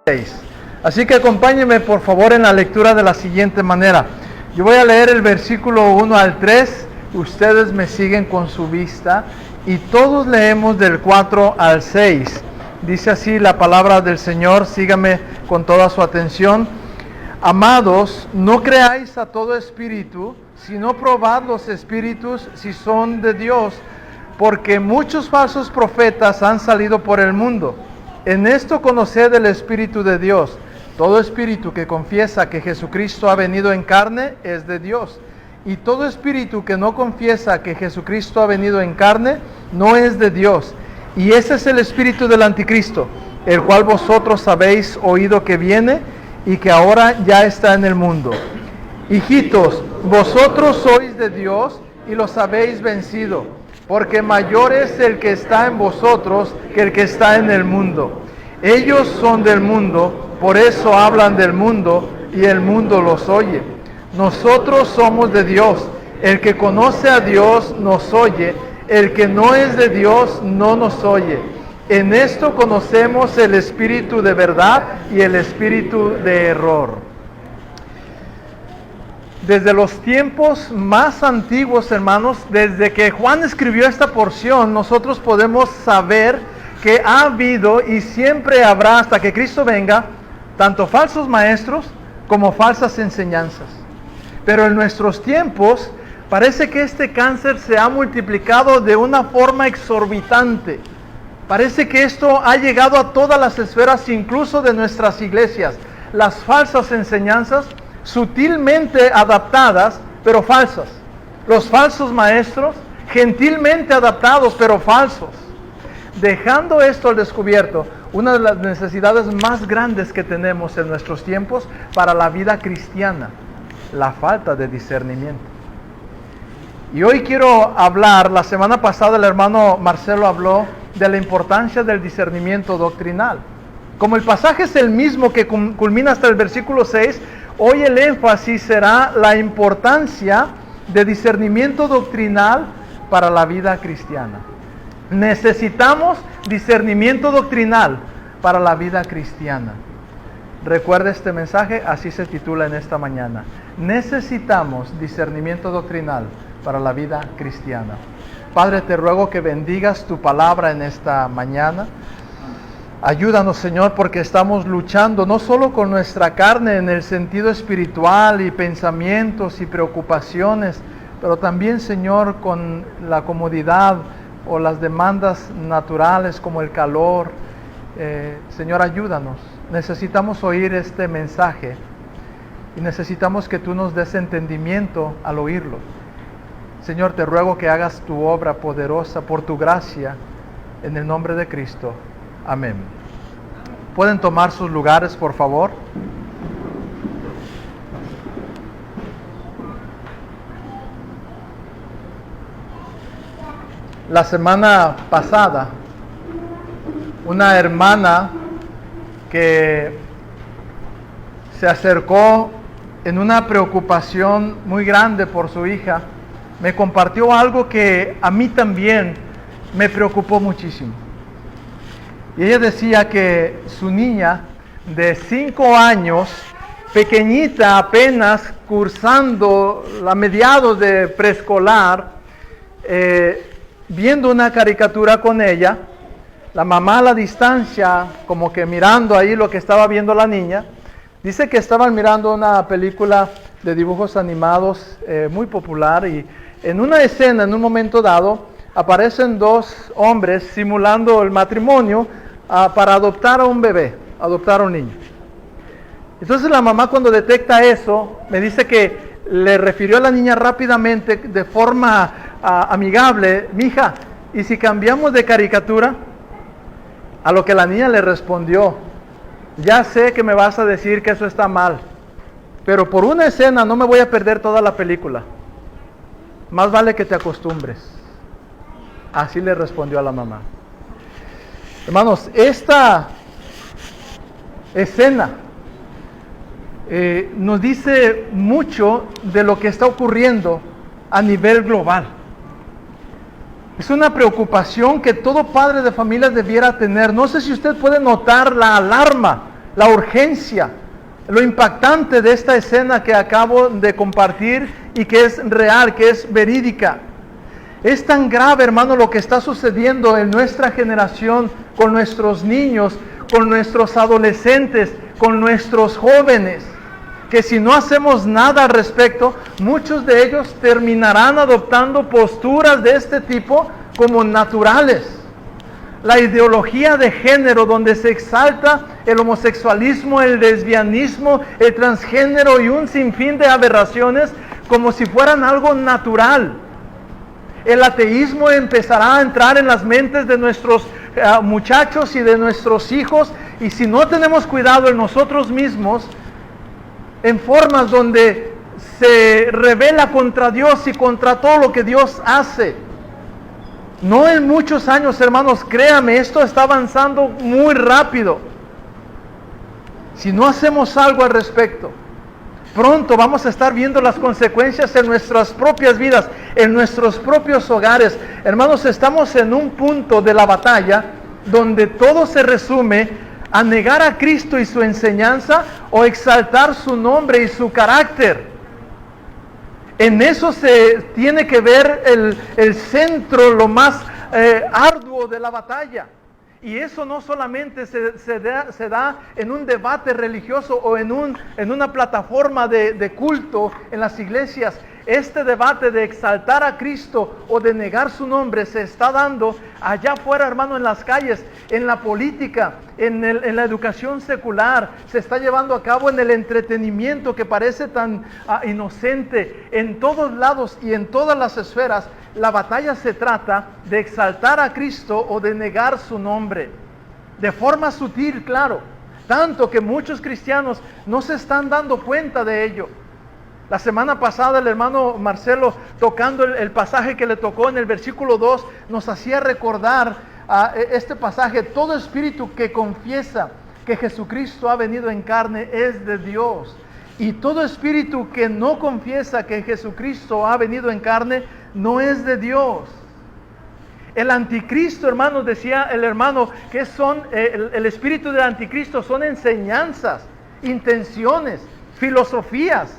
6. Así que acompáñenme por favor en la lectura de la siguiente manera. Yo voy a leer el versículo 1 al 3, ustedes me siguen con su vista y todos leemos del 4 al 6. Dice así la palabra del Señor, síganme con toda su atención. Amados, no creáis a todo espíritu, sino probad los espíritus si son de Dios, porque muchos falsos profetas han salido por el mundo. En esto conoced el Espíritu de Dios. Todo espíritu que confiesa que Jesucristo ha venido en carne es de Dios. Y todo espíritu que no confiesa que Jesucristo ha venido en carne no es de Dios. Y ese es el espíritu del anticristo, el cual vosotros habéis oído que viene y que ahora ya está en el mundo. Hijitos, vosotros sois de Dios y los habéis vencido, porque mayor es el que está en vosotros que el que está en el mundo. Ellos son del mundo, por eso hablan del mundo y el mundo los oye. Nosotros somos de Dios. El que conoce a Dios nos oye, el que no es de Dios no nos oye. En esto conocemos el espíritu de verdad y el espíritu de error. Desde los tiempos más antiguos, hermanos, desde que Juan escribió esta porción, nosotros podemos saber que ha habido y siempre habrá hasta que Cristo venga, tanto falsos maestros como falsas enseñanzas. Pero en nuestros tiempos parece que este cáncer se ha multiplicado de una forma exorbitante. Parece que esto ha llegado a todas las esferas, incluso de nuestras iglesias. Las falsas enseñanzas, sutilmente adaptadas, pero falsas. Los falsos maestros, gentilmente adaptados, pero falsos. Dejando esto al descubierto, una de las necesidades más grandes que tenemos en nuestros tiempos para la vida cristiana, la falta de discernimiento. Y hoy quiero hablar, la semana pasada el hermano Marcelo habló de la importancia del discernimiento doctrinal. Como el pasaje es el mismo que culmina hasta el versículo 6, hoy el énfasis será la importancia de discernimiento doctrinal para la vida cristiana. Necesitamos discernimiento doctrinal para la vida cristiana. Recuerda este mensaje, así se titula en esta mañana. Necesitamos discernimiento doctrinal para la vida cristiana. Padre, te ruego que bendigas tu palabra en esta mañana. Ayúdanos, Señor, porque estamos luchando no solo con nuestra carne en el sentido espiritual y pensamientos y preocupaciones, pero también, Señor, con la comodidad o las demandas naturales como el calor. Señor, ayúdanos. Necesitamos oír este mensaje y necesitamos que tú nos des entendimiento al oírlo. Señor, te ruego que hagas tu obra poderosa por tu gracia, en el nombre de Cristo. Amén. ¿Pueden tomar sus lugares, por favor? La semana pasada, una hermana que se acercó en una preocupación muy grande por su hija, me compartió algo que a mí también me preocupó muchísimo. Y ella decía que su niña de 5 años, pequeñita, apenas cursando a mediados de preescolar, viendo una caricatura con ella, la mamá a la distancia, como que mirando ahí lo que estaba viendo la niña, dice que estaban mirando una película de dibujos animados muy popular y en una escena, en un momento dado, aparecen 2 hombres simulando el matrimonio para adoptar a un bebé, adoptar a un niño. Entonces la mamá, cuando detecta eso, me dice que le refirió a la niña rápidamente, de forma amigable: mija, ¿y si cambiamos de caricatura? A lo que la niña le respondió: ya sé que me vas a decir que eso está mal, pero por una escena no me voy a perder toda la película. Más vale que te acostumbres. Así le respondió a la mamá. Hermanos, esta escena nos dice mucho de lo que está ocurriendo a nivel global. Es una preocupación que todo padre de familia debiera tener. No sé si usted puede notar la alarma la urgencia, lo impactante de esta escena que acabo de compartir y que es real, que es verídica. Es tan grave, hermano, lo que está sucediendo en nuestra generación con nuestros niños, con nuestros adolescentes, con nuestros jóvenes, que si no hacemos nada al respecto, muchos de ellos terminarán adoptando posturas de este tipo como naturales. La ideología de género donde se exalta el homosexualismo, el lesbianismo, el transgénero y un sinfín de aberraciones como si fueran algo natural. El ateísmo empezará a entrar en las mentes de nuestros muchachos y de nuestros hijos, y si no tenemos cuidado en nosotros mismos, en formas donde se revela contra Dios y contra todo lo que Dios hace. No en muchos años, hermanos, créame, esto está avanzando muy rápido. Si no hacemos algo al respecto, pronto vamos a estar viendo las consecuencias en nuestras propias vidas, en nuestros propios hogares. Hermanos, estamos en un punto de la batalla donde todo se resume a negar a Cristo y su enseñanza o exaltar su nombre y su carácter. En eso se tiene que ver el centro, lo más arduo de la batalla. Y eso no solamente se da en un debate religioso o en una plataforma de culto en las iglesias. Este debate de exaltar a Cristo o de negar su nombre se está dando allá afuera, hermano, en las calles, en la política, en la educación secular. Se está llevando a cabo en el entretenimiento que parece tan inocente. En todos lados y en todas las esferas, la batalla se trata de exaltar a Cristo o de negar su nombre. De forma sutil, claro. Tanto que muchos cristianos no se están dando cuenta de ello. La semana pasada el hermano Marcelo, tocando el pasaje que le tocó en el versículo 2, nos hacía recordar este pasaje: todo espíritu que confiesa que Jesucristo ha venido en carne es de Dios, y todo espíritu que no confiesa que Jesucristo ha venido en carne no es de Dios. El anticristo, hermanos, decía el hermano, que son el espíritu del anticristo son enseñanzas, intenciones, filosofías.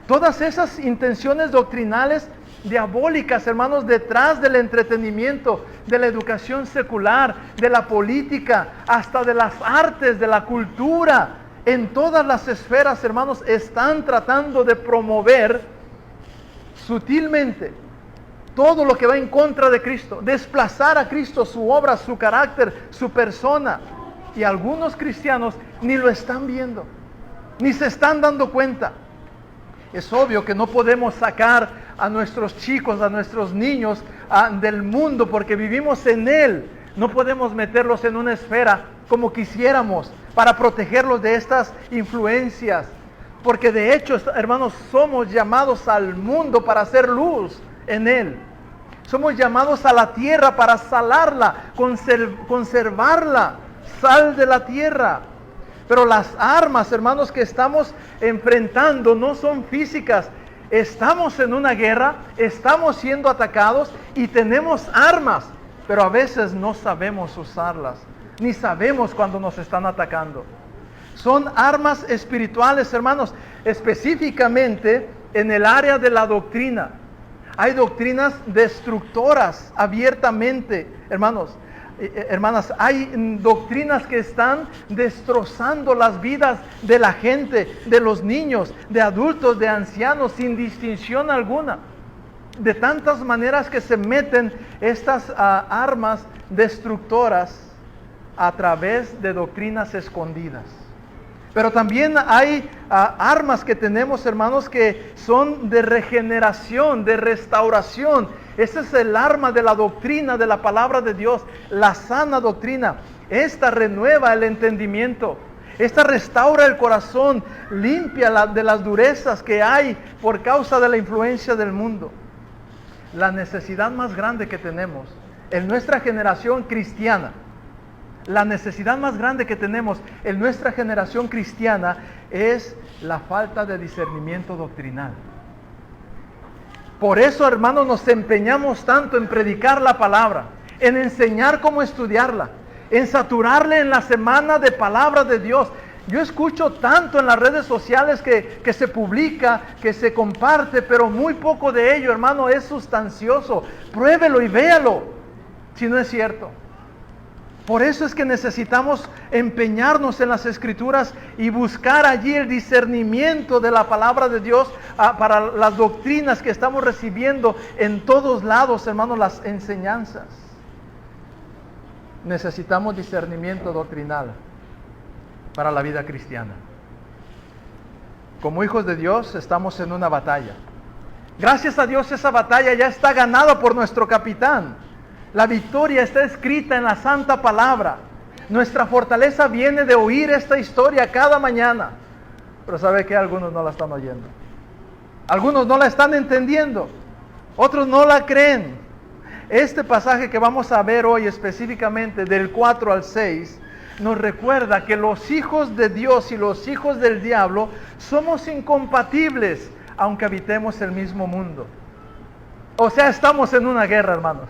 Todas esas intenciones doctrinales diabólicas, hermanos, detrás del entretenimiento, de la educación secular, de la política, hasta de las artes, de la cultura, en todas las esferas, hermanos, están tratando de promover sutilmente todo lo que va en contra de Cristo, desplazar a Cristo, su obra, su carácter, su persona. Y algunos cristianos ni lo están viendo, ni se están dando cuenta. Es obvio que no podemos sacar a nuestros chicos, a nuestros niños del mundo porque vivimos en él. No podemos meterlos en una esfera como quisiéramos para protegerlos de estas influencias. Porque de hecho, hermanos, somos llamados al mundo para hacer luz en él. Somos llamados a la tierra para salarla, conservarla, sal de la tierra. Pero las armas, hermanos, que estamos enfrentando no son físicas. Estamos en una guerra, estamos siendo atacados y tenemos armas, pero a veces no sabemos usarlas, ni sabemos cuando nos están atacando. Son armas espirituales, hermanos, específicamente en el área de la doctrina. Hay doctrinas destructoras abiertamente, hermanos. Hermanas, hay doctrinas que están destrozando las vidas de la gente, de los niños, de adultos, de ancianos, sin distinción alguna. De tantas maneras que se meten estas armas destructoras a través de doctrinas escondidas. Pero también hay armas que tenemos, hermanos, que son de regeneración, de restauración. Ese es el arma de la doctrina de la palabra de Dios, la sana doctrina. Esta renueva el entendimiento. Esta restaura el corazón, limpia de las durezas que hay por causa de la influencia del mundo. La necesidad más grande que tenemos en nuestra generación cristiana, la necesidad más grande que tenemos en nuestra generación cristiana es la falta de discernimiento doctrinal. Por eso, hermanos, nos empeñamos tanto en predicar la palabra, en enseñar cómo estudiarla, en saturarle en la semana de palabra de Dios. Yo escucho tanto en las redes sociales que se publica, que se comparte, pero muy poco de ello, hermano, es sustancioso. Pruébelo y véalo, si no es cierto. Por eso es que necesitamos empeñarnos en las Escrituras y buscar allí el discernimiento de la palabra de Dios para las doctrinas que estamos recibiendo en todos lados, hermanos, las enseñanzas. Necesitamos discernimiento doctrinal para la vida cristiana. Como hijos de Dios estamos en una batalla. Gracias a Dios esa batalla ya está ganada por nuestro capitán. La victoria está escrita en la santa palabra. Nuestra fortaleza viene de oír esta historia cada mañana. Pero ¿sabe qué? Algunos no la están oyendo. Algunos no la están entendiendo. Otros no la creen. Este pasaje que vamos a ver hoy específicamente del 4 al 6 nos recuerda que los hijos de Dios y los hijos del diablo somos incompatibles aunque habitemos el mismo mundo. O sea, estamos en una guerra, hermanos.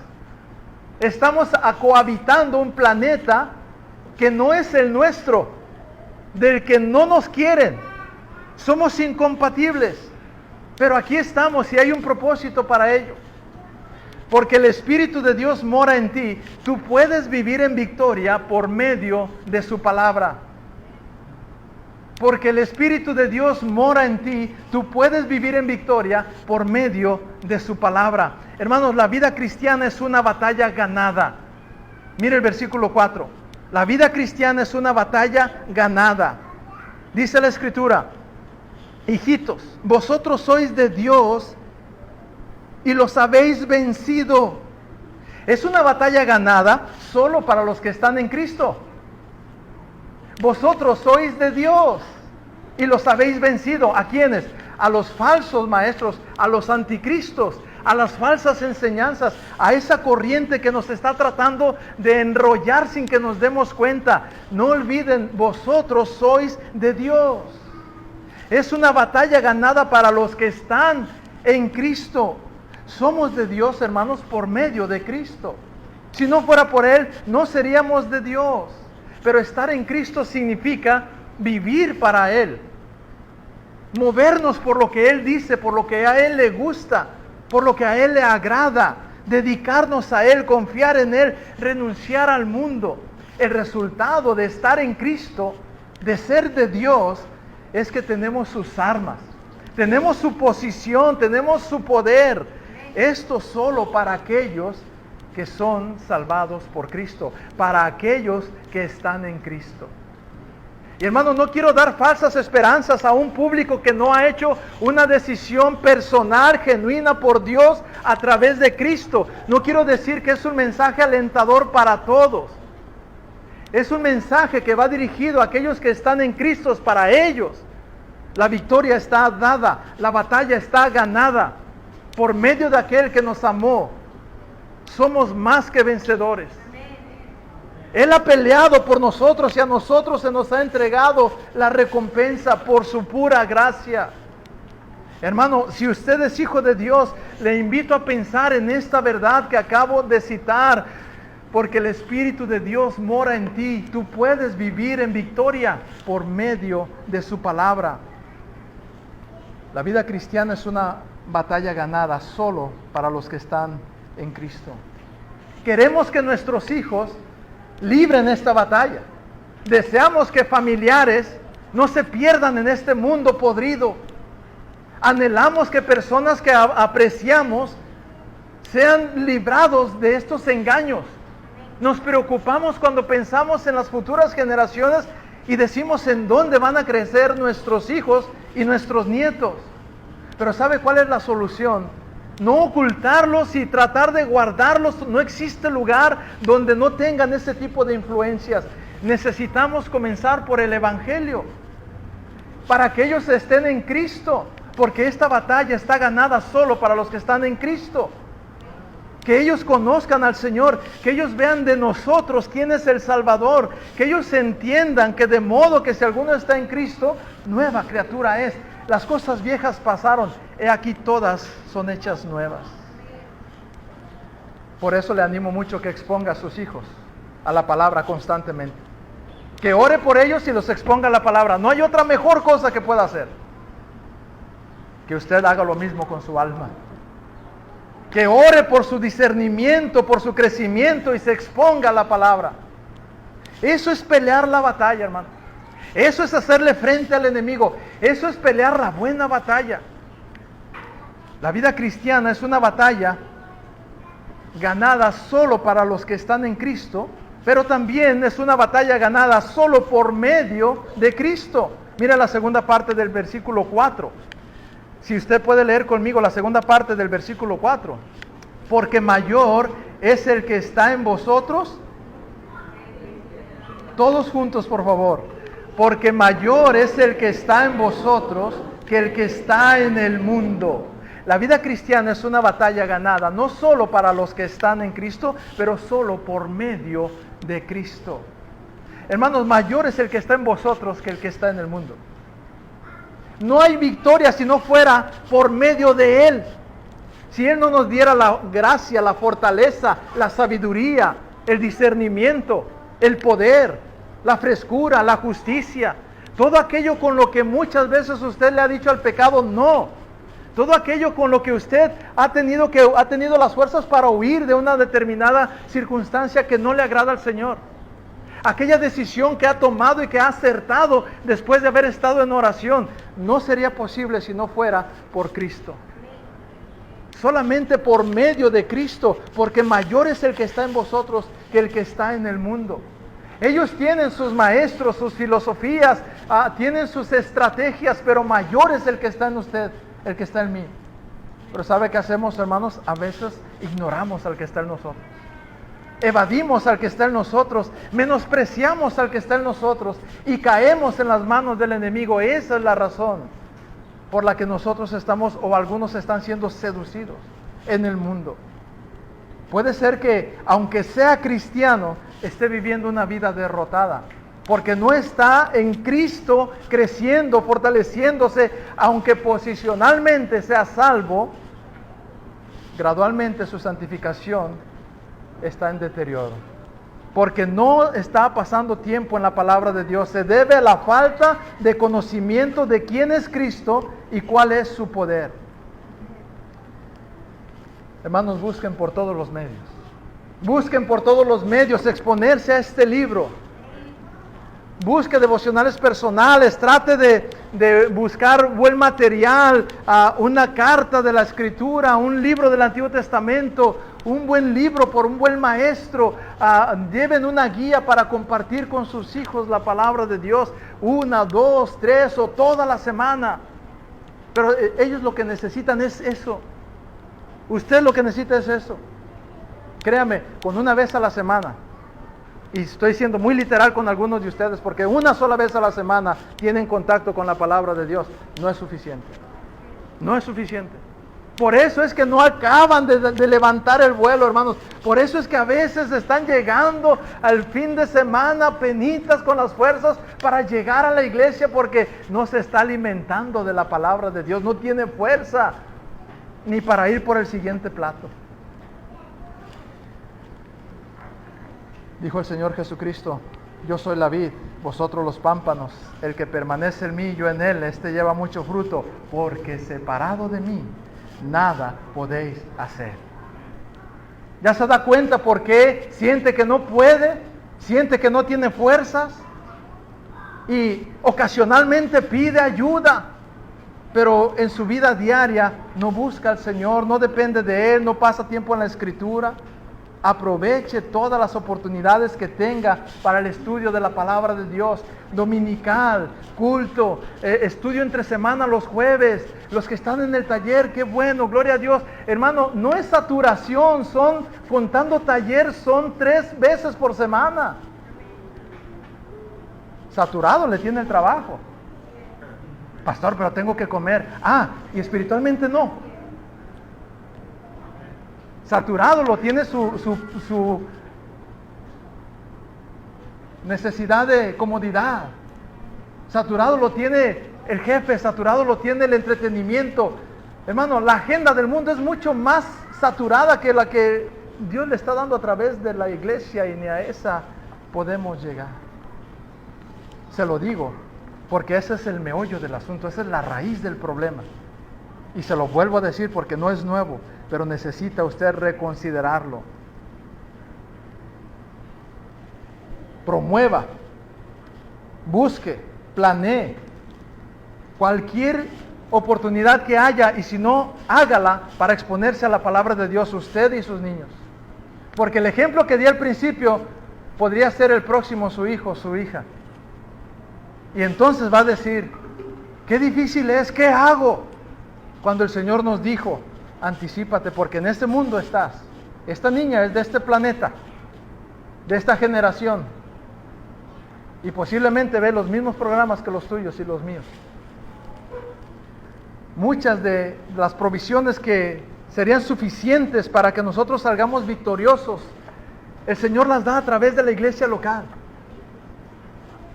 Estamos cohabitando un planeta que no es el nuestro, del que no nos quieren. Somos incompatibles, pero aquí estamos y hay un propósito para ello. Porque el Espíritu de Dios mora en ti. Tú puedes vivir en victoria por medio de su palabra. Porque el Espíritu de Dios mora en ti, tú puedes vivir en victoria por medio de su palabra. Hermanos, la vida cristiana es una batalla ganada. Mire el versículo 4. La vida cristiana es una batalla ganada. Dice la Escritura: hijitos, vosotros sois de Dios y los habéis vencido. Es una batalla ganada solo para los que están en Cristo. Vosotros sois de Dios y los habéis vencido. ¿A quiénes? A los falsos maestros, a los anticristos, a las falsas enseñanzas, a esa corriente que nos está tratando de enrollar sin que nos demos cuenta. No olviden, vosotros sois de Dios. Es una batalla ganada para los que están en Cristo. Somos de Dios, hermanos, por medio de Cristo. Si no fuera por Él, no seríamos de Dios. Pero estar en Cristo significa vivir para Él. Movernos por lo que Él dice, por lo que a Él le gusta, por lo que a Él le agrada. Dedicarnos a Él, confiar en Él, renunciar al mundo. El resultado de estar en Cristo, de ser de Dios, es que tenemos sus armas. Tenemos su posición, tenemos su poder. Esto solo para aquellos que son salvados por Cristo, para aquellos que están en Cristo. Y hermano, no quiero dar falsas esperanzas a un público que no ha hecho una decisión personal, genuina por Dios a través de Cristo. No quiero decir que es un mensaje alentador para todos. Es un mensaje que va dirigido a aquellos que están en Cristo, para ellos. La victoria está dada, la batalla está ganada por medio de aquel que nos amó. Somos más que vencedores. Él ha peleado por nosotros y a nosotros se nos ha entregado la recompensa por su pura gracia. Hermano, si usted es hijo de Dios, le invito a pensar en esta verdad que acabo de citar, porque el Espíritu de Dios mora en ti. Tú puedes vivir en victoria por medio de su palabra. La vida cristiana es una batalla ganada solo para los que están en Cristo. Queremos que nuestros hijos libren esta batalla. Deseamos que familiares no se pierdan en este mundo podrido. Anhelamos que personas que apreciamos sean librados de estos engaños. Nos preocupamos cuando pensamos en las futuras generaciones y decimos en dónde van a crecer nuestros hijos y nuestros nietos. Pero ¿sabe cuál es la solución? No ocultarlos y tratar de guardarlos. No existe lugar donde no tengan ese tipo de influencias. Necesitamos comenzar por el Evangelio, para que ellos estén en Cristo, porque esta batalla está ganada solo para los que están en Cristo. Que ellos conozcan al Señor, que ellos vean de nosotros quién es el Salvador, que ellos entiendan que de modo que si alguno está en Cristo, nueva criatura es. Las cosas viejas pasaron, he aquí todas son hechas nuevas. Por eso le animo mucho que exponga a sus hijos a la palabra constantemente. Que ore por ellos y los exponga a la palabra. No hay otra mejor cosa que pueda hacer. Que usted haga lo mismo con su alma. Que ore por su discernimiento, por su crecimiento y se exponga a la palabra. Eso es pelear la batalla, hermano. Eso es hacerle frente al enemigo. Eso es pelear la buena batalla. La vida cristiana es una batalla ganada solo para los que están en Cristo, pero también es una batalla ganada solo por medio de Cristo. Mira la segunda parte del versículo 4. Si usted puede leer conmigo la segunda parte del versículo 4. Porque mayor es el que está en vosotros. Todos juntos, por favor. Porque mayor es el que está en vosotros que el que está en el mundo. La vida cristiana es una batalla ganada, no solo para los que están en Cristo, pero solo por medio de Cristo. Hermanos, mayor es el que está en vosotros que el que está en el mundo. No hay victoria si no fuera por medio de Él. Si Él no nos diera la gracia, la fortaleza, la sabiduría, el discernimiento, el poder, la frescura, la justicia, todo aquello con lo que muchas veces usted le ha dicho al pecado no. Todo aquello con lo que usted ha tenido las fuerzas para huir de una determinada circunstancia que no le agrada al Señor. Aquella decisión que ha tomado y que ha acertado después de haber estado en oración, no sería posible si no fuera por Cristo. Solamente por medio de Cristo, porque mayor es el que está en vosotros que el que está en el mundo. Ellos tienen sus maestros, sus filosofías, tienen sus estrategias, pero mayor es el que está en usted, el que está en mí. Pero ¿sabe qué hacemos, hermanos? A veces ignoramos al que está en nosotros. Evadimos al que está en nosotros, menospreciamos al que está en nosotros y caemos en las manos del enemigo. Esa es la razón por la que nosotros estamos, o algunos están siendo seducidos en el mundo. Puede ser que, aunque sea cristiano, esté viviendo una vida derrotada, porque no está en Cristo creciendo, fortaleciéndose, aunque posicionalmente sea salvo, gradualmente su santificación está en deterioro, porque no está pasando tiempo en la palabra de Dios. Se debe a la falta de conocimiento de quién es Cristo y cuál es su poder. Hermanos, busquen por todos los medios. Busquen por todos los medios exponerse a este libro. Busque devocionales personales, trate de buscar buen material, una carta de la Escritura, un libro del Antiguo Testamento, un buen libro por un buen maestro. Lleven una guía para compartir con sus hijos la palabra de Dios, 1, 2, 3 o toda la semana. Pero ellos lo que necesitan es eso. Usted lo que necesita es eso. Créame, con una vez a la semana, y estoy siendo muy literal con algunos de ustedes, porque una sola vez a la semana tienen contacto con la palabra de Dios, no es suficiente. No es suficiente. Por eso es que no acaban de levantar el vuelo, hermanos. Por eso es que a veces están llegando al fin de semana penitas con las fuerzas para llegar a la iglesia, porque no se está alimentando de la palabra de Dios, no tiene fuerza ni para ir por el siguiente plato. Dijo el Señor Jesucristo: yo soy la vid, vosotros los pámpanos. El que permanece en mí, yo en él, este lleva mucho fruto, porque separado de mí, nada podéis hacer. ¿Ya se da cuenta por qué siente que no puede? ¿Siente que no tiene fuerzas? Y ocasionalmente pide ayuda, pero en su vida diaria no busca al Señor, no depende de Él, no pasa tiempo en la Escritura. Aproveche todas las oportunidades que tenga para el estudio de la palabra de Dios, dominical, culto, estudio entre semana los jueves. Los que están en el taller, qué bueno, gloria a Dios. Hermano, no es saturación, son, contando taller, son 3 veces por semana. Saturado le tiene el trabajo. Pastor, pero tengo que comer. Y espiritualmente no. Saturado lo tiene su necesidad de comodidad. Saturado lo tiene el jefe, saturado lo tiene el entretenimiento. Hermano, la agenda del mundo es mucho más saturada que la que Dios le está dando a través de la iglesia, y ni a esa podemos llegar. Se lo digo, porque ese es el meollo del asunto, esa es la raíz del problema. Y se lo vuelvo a decir porque no es nuevo, pero necesita usted reconsiderarlo. Promueva, busque, planee cualquier oportunidad que haya, y si no, hágala para exponerse a la palabra de Dios, usted y sus niños. Porque el ejemplo que di al principio podría ser el próximo su hijo, su hija. Y entonces va a decir, qué difícil es, ¿qué hago? Cuando el Señor nos dijo, anticípate, porque en este mundo estás. Esta niña es de este planeta, de esta generación. Y posiblemente ve los mismos programas que los tuyos y los míos. Muchas de las provisiones que serían suficientes para que nosotros salgamos victoriosos, el Señor las da a través de la iglesia local.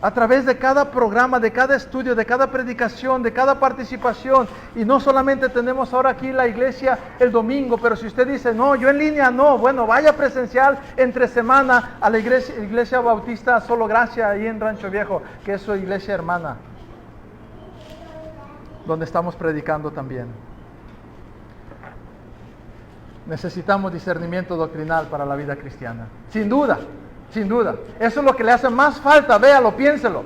A través de cada programa, de cada estudio, de cada predicación, de cada participación. Y no solamente tenemos ahora aquí la iglesia el domingo, pero si usted dice, no, yo en línea no, bueno, vaya presencial entre semana a la iglesia Bautista Solo Gracia, ahí en Rancho Viejo, que es su iglesia hermana, donde estamos predicando también. Necesitamos discernimiento doctrinal para la vida cristiana, sin duda. Sin duda, eso es lo que le hace más falta, véalo, piénselo.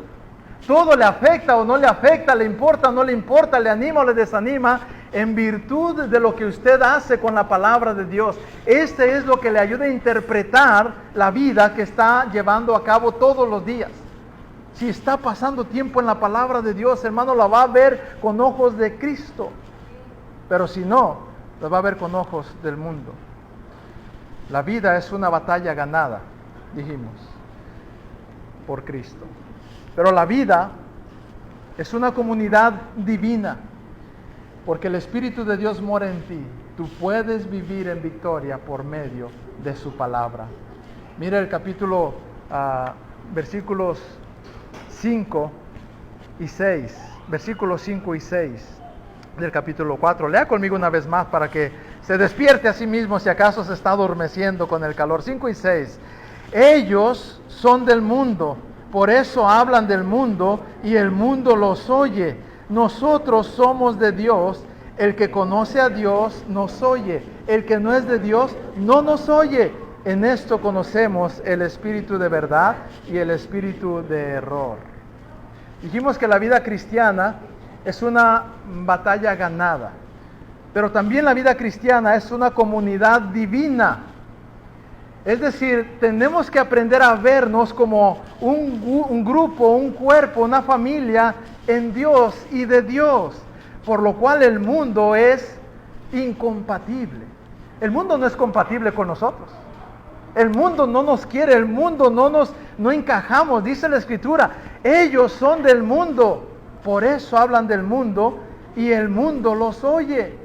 Todo le afecta o no le afecta, le importa o no le importa, le anima o le desanima, en virtud de lo que usted hace con la palabra de Dios. Este es lo que le ayuda a interpretar la vida que está llevando a cabo todos los días. Si está pasando tiempo en la palabra de Dios, hermano, la va a ver con ojos de Cristo. Pero si no, la va a ver con ojos del mundo. La vida es una batalla ganada, dijimos, por Cristo. Pero la vida es una comunidad divina, porque el Espíritu de Dios mora en ti. Tú puedes vivir en victoria por medio de su palabra. Mira el capítulo, versículos 5 y 6, versículos 5 y 6 del capítulo 4. Lea conmigo una vez más para que se despierte a sí mismo si acaso se está adormeciendo con el calor. 5 y 6. Ellos son del mundo, por eso hablan del mundo y el mundo los oye. Nosotros somos de Dios, el que conoce a Dios nos oye, el que no es de Dios no nos oye. En esto conocemos el espíritu de verdad y el espíritu de error. Dijimos que la vida cristiana es una batalla ganada, pero también la vida cristiana es una comunidad divina. Es decir, tenemos que aprender a vernos como un grupo, un cuerpo, una familia en Dios y de Dios, por lo cual el mundo es incompatible. El mundo no es compatible con nosotros. El mundo no nos quiere, el mundo no encajamos, dice la Escritura. Ellos son del mundo, por eso hablan del mundo y el mundo los oye.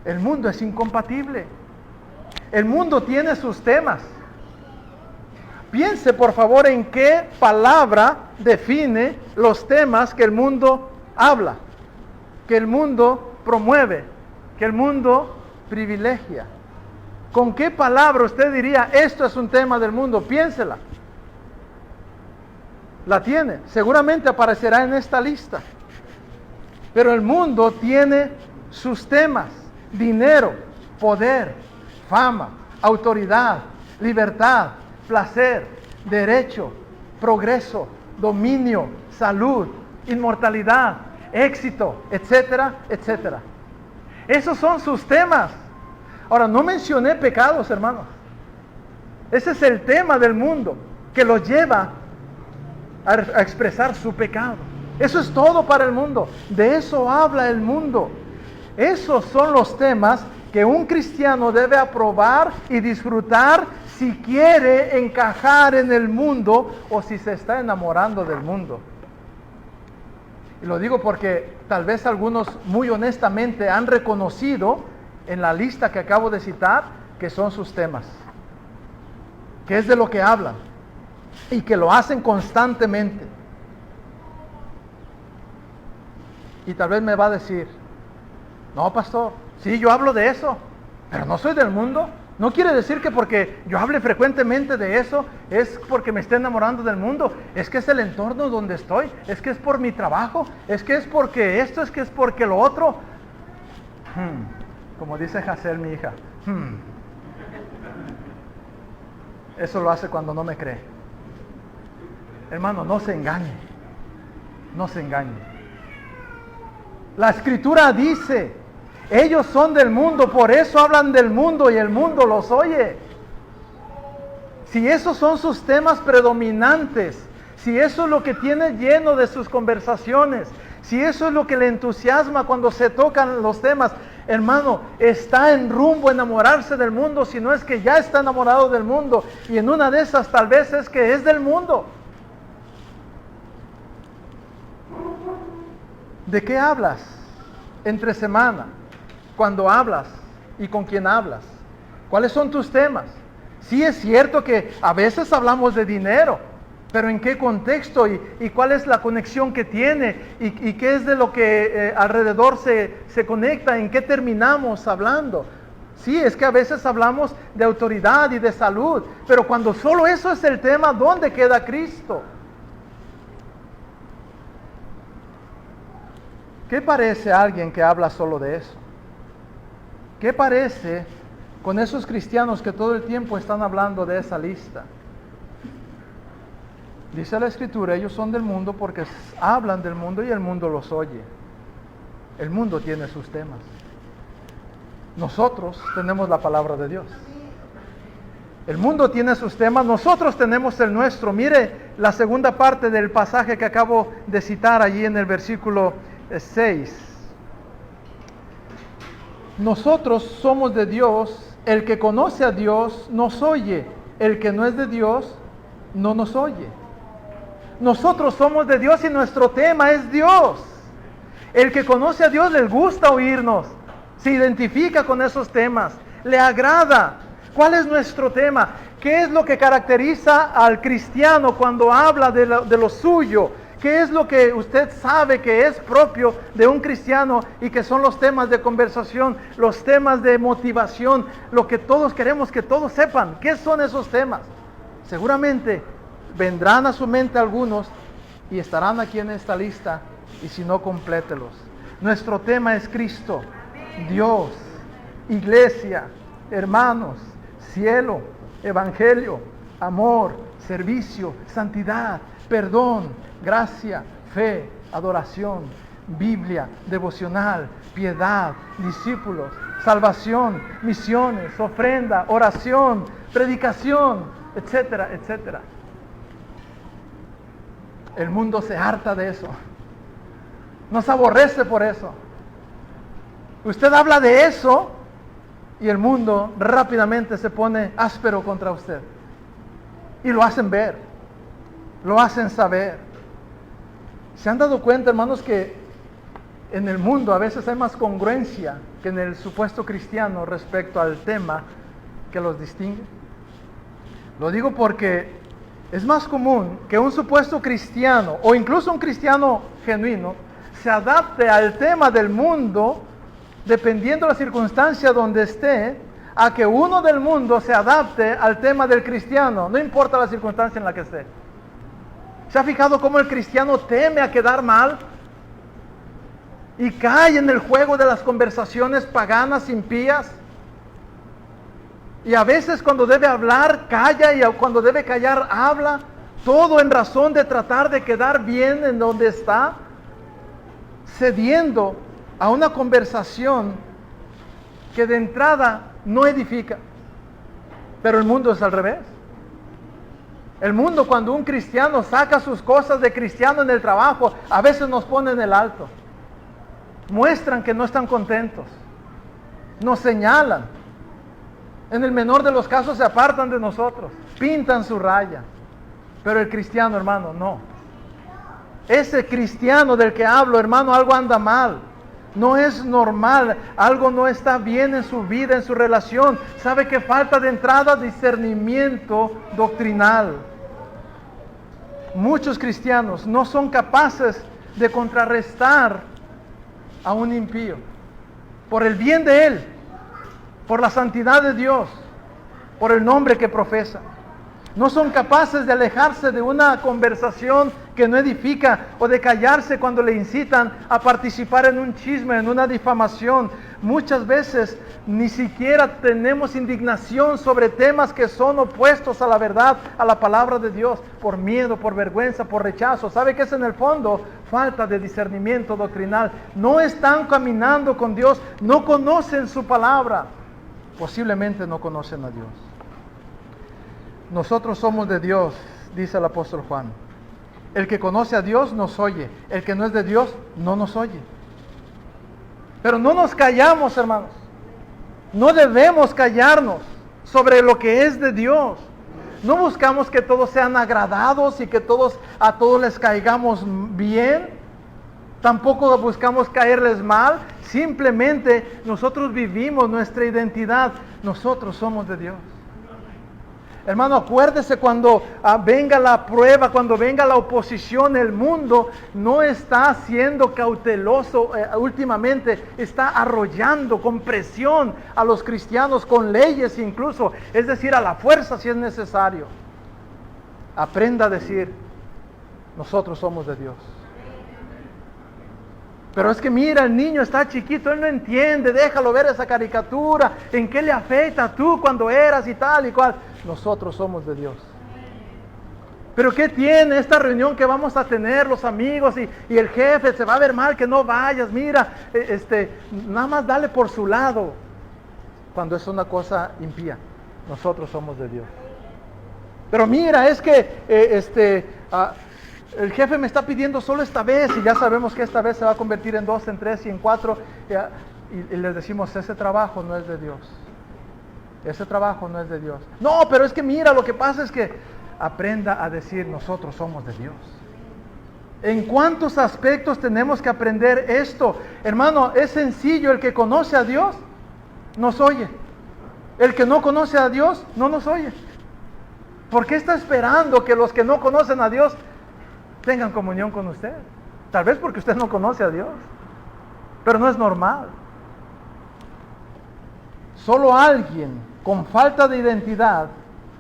El mundo es incompatible. El mundo tiene sus temas. Piense por favor en qué palabra define los temas que el mundo habla, que el mundo promueve, que el mundo privilegia. ¿Con qué palabra usted diría, esto es un tema del mundo? Piénsela. La tiene, seguramente aparecerá en esta lista. Pero el mundo tiene sus temas: dinero, poder, fama, autoridad, libertad, placer, derecho, progreso, dominio, salud, inmortalidad, éxito, etcétera, etcétera. Esos son sus temas. Ahora, no mencioné pecados, hermanos. Ese es el tema del mundo, que los lleva a expresar su pecado. Eso es todo para el mundo. De eso habla el mundo. Esos son los temas que un cristiano debe aprobar y disfrutar si quiere encajar en el mundo o si se está enamorando del mundo. Y lo digo porque tal vez algunos muy honestamente han reconocido en la lista que acabo de citar que son sus temas, que es de lo que hablan y que lo hacen constantemente. Y tal vez me va a decir, no, pastor, sí, yo hablo de eso, pero no soy del mundo, No quiere decir que porque yo hable frecuentemente de eso, es porque me esté enamorando del mundo. Es que es el entorno donde estoy, es que es por mi trabajo, es que es porque esto, es que es porque lo otro. Como dice Hazel, mi hija. Eso lo hace cuando no me cree. Hermano, no se engañe. No se engañe. La Escritura dice, ellos son del mundo, por eso hablan del mundo y el mundo los oye. Si esos son sus temas predominantes, si eso es lo que tiene lleno de sus conversaciones, si eso es lo que le entusiasma cuando se tocan los temas, hermano, está en rumbo a enamorarse del mundo, si no es que ya está enamorado del mundo, y en una de esas tal vez es que es del mundo. ¿De qué hablas entre semana? Cuando hablas y con quién hablas. ¿Cuáles son tus temas? Sí es cierto que a veces hablamos de dinero, pero ¿en qué contexto? ¿Y cuál es la conexión que tiene? ¿Y qué es de lo que alrededor se conecta? ¿En qué terminamos hablando? Sí, es que a veces hablamos de autoridad y de salud, pero cuando solo eso es el tema, ¿dónde queda Cristo? ¿Qué parece alguien que habla solo de eso? ¿Qué parece con esos cristianos que todo el tiempo están hablando de esa lista? Dice la Escritura, ellos son del mundo porque hablan del mundo y el mundo los oye. El mundo tiene sus temas. Nosotros tenemos la palabra de Dios. El mundo tiene sus temas, nosotros tenemos el nuestro. Mire la segunda parte del pasaje que acabo de citar allí en el versículo 6. Nosotros somos de Dios, el que conoce a Dios nos oye, el que no es de Dios no nos oye. Nosotros somos de Dios y nuestro tema es Dios. El que conoce a Dios le gusta oírnos, se identifica con esos temas, le agrada. ¿Cuál es nuestro tema? ¿Qué es lo que caracteriza al cristiano cuando habla de lo suyo? ¿Qué es lo que usted sabe que es propio de un cristiano y que son los temas de conversación, los temas de motivación, lo que todos queremos que todos sepan? ¿Qué son esos temas? Seguramente vendrán a su mente algunos y estarán aquí en esta lista, y si no, complételos. Nuestro tema es Cristo, Dios, iglesia, hermanos, cielo, evangelio, amor, servicio, santidad, perdón, gracia, fe, adoración, Biblia, devocional, piedad, discípulos, salvación, misiones, ofrenda, oración, predicación, etcétera, etcétera. El mundo se harta de eso. Nos aborrece por eso. Usted habla de eso y el mundo rápidamente se pone áspero contra usted. Y lo hacen ver, lo hacen saber. ¿Se han dado cuenta, hermanos, que en el mundo a veces hay más congruencia que en el supuesto cristiano respecto al tema que los distingue? Lo digo porque es más común que un supuesto cristiano o incluso un cristiano genuino se adapte al tema del mundo dependiendo de la circunstancia donde esté, a que uno del mundo se adapte al tema del cristiano, no importa la circunstancia en la que esté. ¿Se ha fijado cómo el cristiano teme a quedar mal? Y cae en el juego de las conversaciones paganas, impías. Y a veces cuando debe hablar, calla, y cuando debe callar, habla. Todo en razón de tratar de quedar bien en donde está, cediendo a una conversación que de entrada no edifica. Pero el mundo es al revés. El mundo, cuando un cristiano saca sus cosas de cristiano en el trabajo, a veces nos pone en el alto. Muestran que no están contentos. Nos señalan. En el menor de los casos se apartan de nosotros. Pintan su raya. Pero el cristiano, hermano, no. Ese cristiano del que hablo, hermano, algo anda mal. No es normal, algo no está bien en su vida, en su relación. Sabe que falta de entrada discernimiento doctrinal. Muchos cristianos no son capaces de contrarrestar a un impío por el bien de él, por la santidad de Dios. por el nombre que profesa. No son capaces de alejarse de una conversación que no edifica o de callarse cuando le incitan a participar en un chisme, en una difamación. Muchas veces ni siquiera tenemos indignación sobre temas que son opuestos a la verdad, a la palabra de Dios, por miedo, por vergüenza, por rechazo. ¿Sabe qué es en el fondo? Falta de discernimiento doctrinal. No están caminando con Dios, no conocen su palabra. Posiblemente no conocen a Dios. Nosotros somos de Dios, dice el apóstol Juan. El que conoce a Dios nos oye. El que no es de Dios no nos oye. Pero no nos callamos, hermanos. No debemos callarnos sobre lo que es de Dios. No buscamos que todos sean agradados y que a todos les caigamos bien. Tampoco buscamos caerles mal. Simplemente nosotros vivimos nuestra identidad. Nosotros somos de Dios. Hermano, acuérdese cuando venga la prueba, cuando venga la oposición, el mundo no está siendo cauteloso últimamente, está arrollando con presión a los cristianos, con leyes incluso, es decir, a la fuerza si es necesario. Aprenda a decir, nosotros somos de Dios. Pero es que mira, el niño está chiquito, él no entiende, déjalo ver esa caricatura, ¿en qué le afecta tú cuando eras y tal y cual? Nosotros somos de Dios. Pero ¿qué tiene esta reunión que vamos a tener los amigos y el jefe? Se va a ver mal que no vayas, mira, nada más dale por su lado. Cuando es una cosa impía, nosotros somos de Dios. Pero mira, es que el jefe me está pidiendo solo esta vez y ya sabemos que esta vez se va a convertir en 2, en 3 y en 4 y les decimos, ese trabajo no es de Dios. Ese trabajo no es de Dios. No, pero es que mira, lo que pasa es que aprenda a decir, nosotros somos de Dios. ¿En cuántos aspectos tenemos que aprender esto? Hermano, es sencillo, el que conoce a Dios nos oye. El que no conoce a Dios no nos oye. ¿Por qué está esperando que los que no conocen a Dios tengan comunión con usted? Tal vez porque usted no conoce a Dios, pero no es normal. Solo alguien con falta de identidad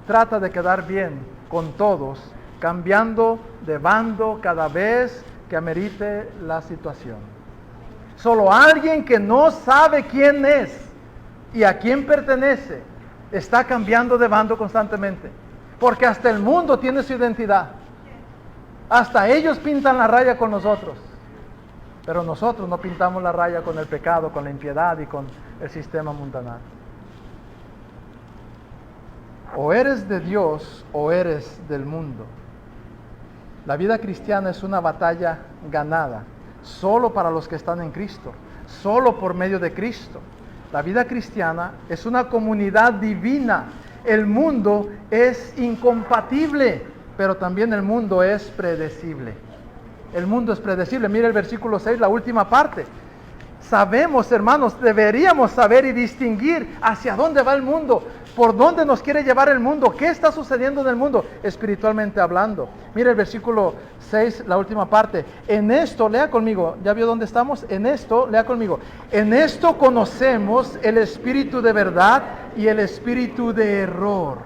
trata de quedar bien con todos, cambiando de bando cada vez que amerite la situación. Solo alguien que no sabe quién es y a quién pertenece está cambiando de bando constantemente, porque hasta el mundo tiene su identidad. Hasta ellos pintan la raya con nosotros, pero nosotros no pintamos la raya con el pecado, con la impiedad y con el sistema mundanal. O eres de Dios o eres del mundo. La vida cristiana es una batalla ganada solo para los que están en Cristo, solo por medio de Cristo. La vida cristiana es una comunidad divina. El mundo es incompatible, pero también el mundo es predecible. El mundo es predecible. Mira el versículo 6, la última parte. Sabemos, hermanos, deberíamos saber y distinguir hacia dónde va el mundo, por dónde nos quiere llevar el mundo, qué está sucediendo en el mundo, espiritualmente hablando. Mira el versículo 6, la última parte. En esto, lea conmigo, ¿ya vio dónde estamos? En esto, lea conmigo. En esto conocemos el espíritu de verdad y el espíritu de error.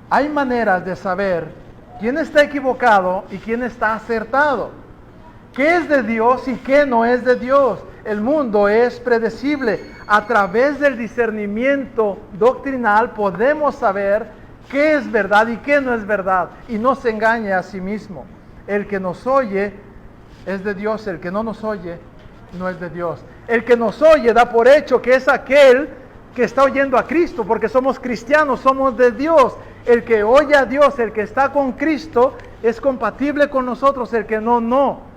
Hay maneras de saber quién está equivocado y quién está acertado. ¿Qué es de Dios y qué no es de Dios? El mundo es predecible. A través del discernimiento doctrinal podemos saber qué es verdad y qué no es verdad. Y no se engañe a sí mismo. El que nos oye es de Dios, el que no nos oye no es de Dios. El que nos oye da por hecho que es aquel que está oyendo a Cristo, porque somos cristianos, somos de Dios. El que oye a Dios, el que está con Cristo, es compatible con nosotros, el que no, no.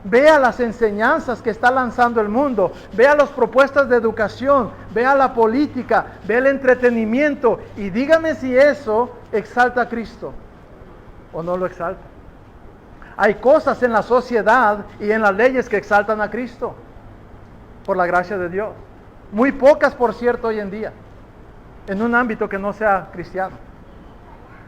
Vea las enseñanzas que está lanzando el mundo, vea las propuestas de educación, vea la política, vea el entretenimiento y dígame si eso exalta a Cristo o no lo exalta. Hay cosas en la sociedad y en las leyes que exaltan a Cristo, por la gracia de Dios. Muy pocas, por cierto, hoy en día, en un ámbito que no sea cristiano.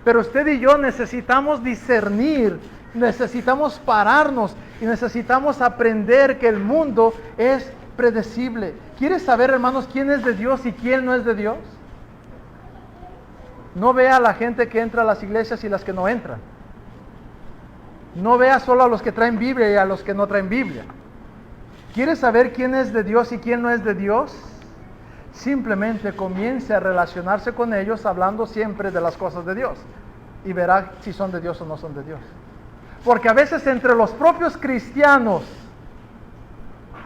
Pero usted y yo necesitamos discernir, necesitamos pararnos y necesitamos aprender que el mundo es predecible. ¿Quieres saber, hermanos, quién es de Dios y quién no es de Dios? No vea a la gente que entra a las iglesias y las que no entran. No vea solo a los que traen Biblia y a los que no traen Biblia. ¿Quiere saber quién es de Dios y quién no es de Dios? Simplemente comience a relacionarse con ellos hablando siempre de las cosas de Dios. Y verá si son de Dios o no son de Dios. Porque a veces entre los propios cristianos,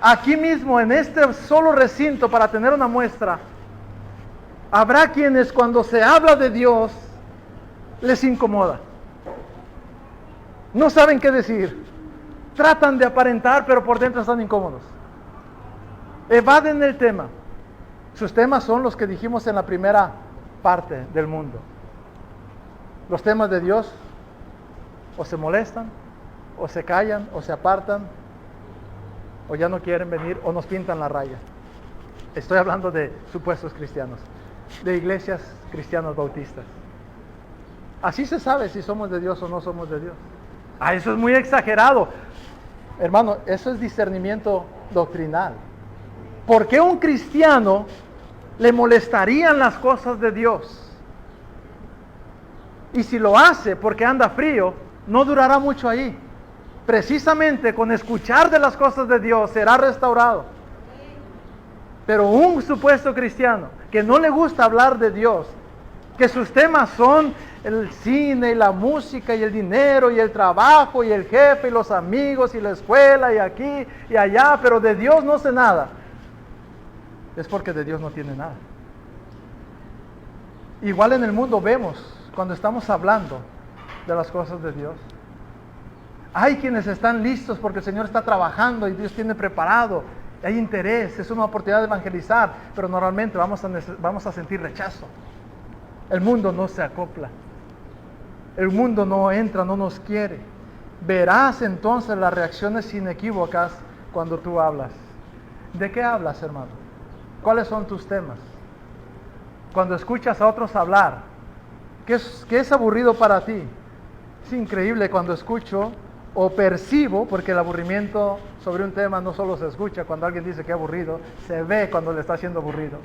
aquí mismo en este solo recinto, para tener una muestra, habrá quienes cuando se habla de Dios les incomoda. No saben qué decir. Tratan de aparentar, pero por dentro están incómodos. Evaden el tema. Sus temas son los que dijimos en la primera parte del mundo. Los temas de Dios o se molestan, o se callan, o se apartan, o ya no quieren venir, o nos pintan la raya. Estoy hablando de supuestos cristianos, de iglesias cristianos bautistas. Así se sabe si somos de Dios o no somos de Dios. Eso es muy exagerado. Hermano, eso es discernimiento doctrinal. ¿Por qué a un cristiano le molestarían las cosas de Dios? Y si lo hace porque anda frío, no durará mucho ahí. Precisamente con escuchar de las cosas de Dios será restaurado. Pero un supuesto cristiano que no le gusta hablar de Dios, que sus temas son el cine y la música y el dinero y el trabajo y el jefe y los amigos y la escuela y aquí y allá, pero de Dios no sé nada, es porque de Dios no tiene nada. Igual en el mundo vemos cuando estamos hablando de las cosas de Dios. Hay quienes están listos porque el Señor está trabajando y Dios tiene preparado. Hay interés, es una oportunidad de evangelizar, pero normalmente vamos a sentir rechazo. El mundo no se acopla. El mundo no entra, no nos quiere. Verás entonces las reacciones inequívocas cuando tú hablas. ¿De qué hablas, hermano? ¿Cuáles son tus temas? Cuando escuchas a otros hablar, ¿qué es aburrido para ti? Es increíble cuando escucho o percibo, porque el aburrimiento sobre un tema no solo se escucha cuando alguien dice que es aburrido, se ve cuando le está haciendo aburrido.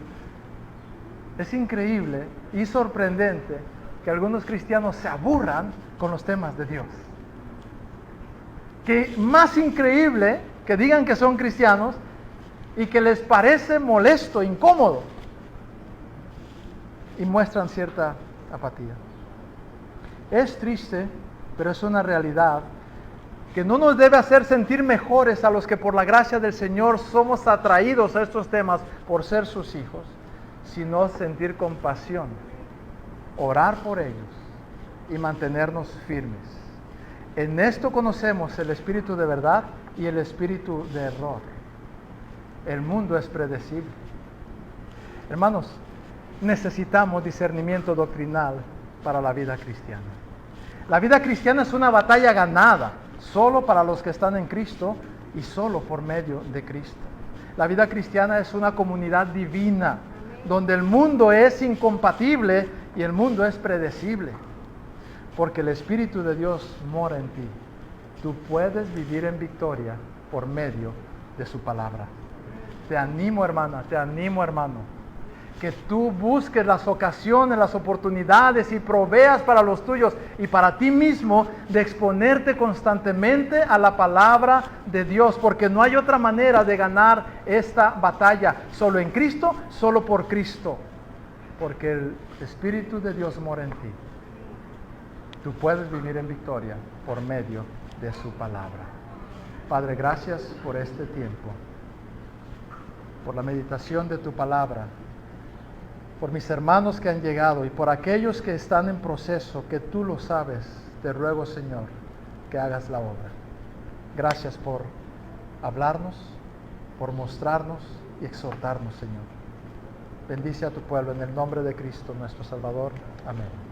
Es increíble y sorprendente que algunos cristianos se aburran con los temas de Dios. Que más increíble que digan que son cristianos y que les parece molesto, incómodo, y muestran cierta apatía. Es triste, pero es una realidad que no nos debe hacer sentir mejores a los que por la gracia del Señor somos atraídos a estos temas por ser sus hijos, sino sentir compasión, orar por ellos y mantenernos firmes. En esto conocemos el espíritu de verdad y el espíritu de error. El mundo es predecible. Hermanos, necesitamos discernimiento doctrinal para la vida cristiana. La vida cristiana es una batalla ganada solo para los que están en Cristo y solo por medio de Cristo. La vida cristiana es una comunidad divina donde el mundo es incompatible y el mundo es predecible, porque el Espíritu de Dios mora en ti. Tú puedes vivir en victoria por medio de su palabra. Te animo, hermana, te animo, hermano, que tú busques las ocasiones, las oportunidades y proveas para los tuyos y para ti mismo de exponerte constantemente a la palabra de Dios, porque no hay otra manera de ganar esta batalla, solo en Cristo, solo por Cristo, porque el Espíritu de Dios mora en ti. Tú puedes vivir en victoria por medio de su palabra. Padre, gracias por este tiempo, por la meditación de tu palabra, por mis hermanos que han llegado y por aquellos que están en proceso, que tú lo sabes. Te ruego, Señor, que hagas la obra. Gracias por hablarnos, por mostrarnos y exhortarnos, Señor. Bendice a tu pueblo en el nombre de Cristo, nuestro Salvador. Amén.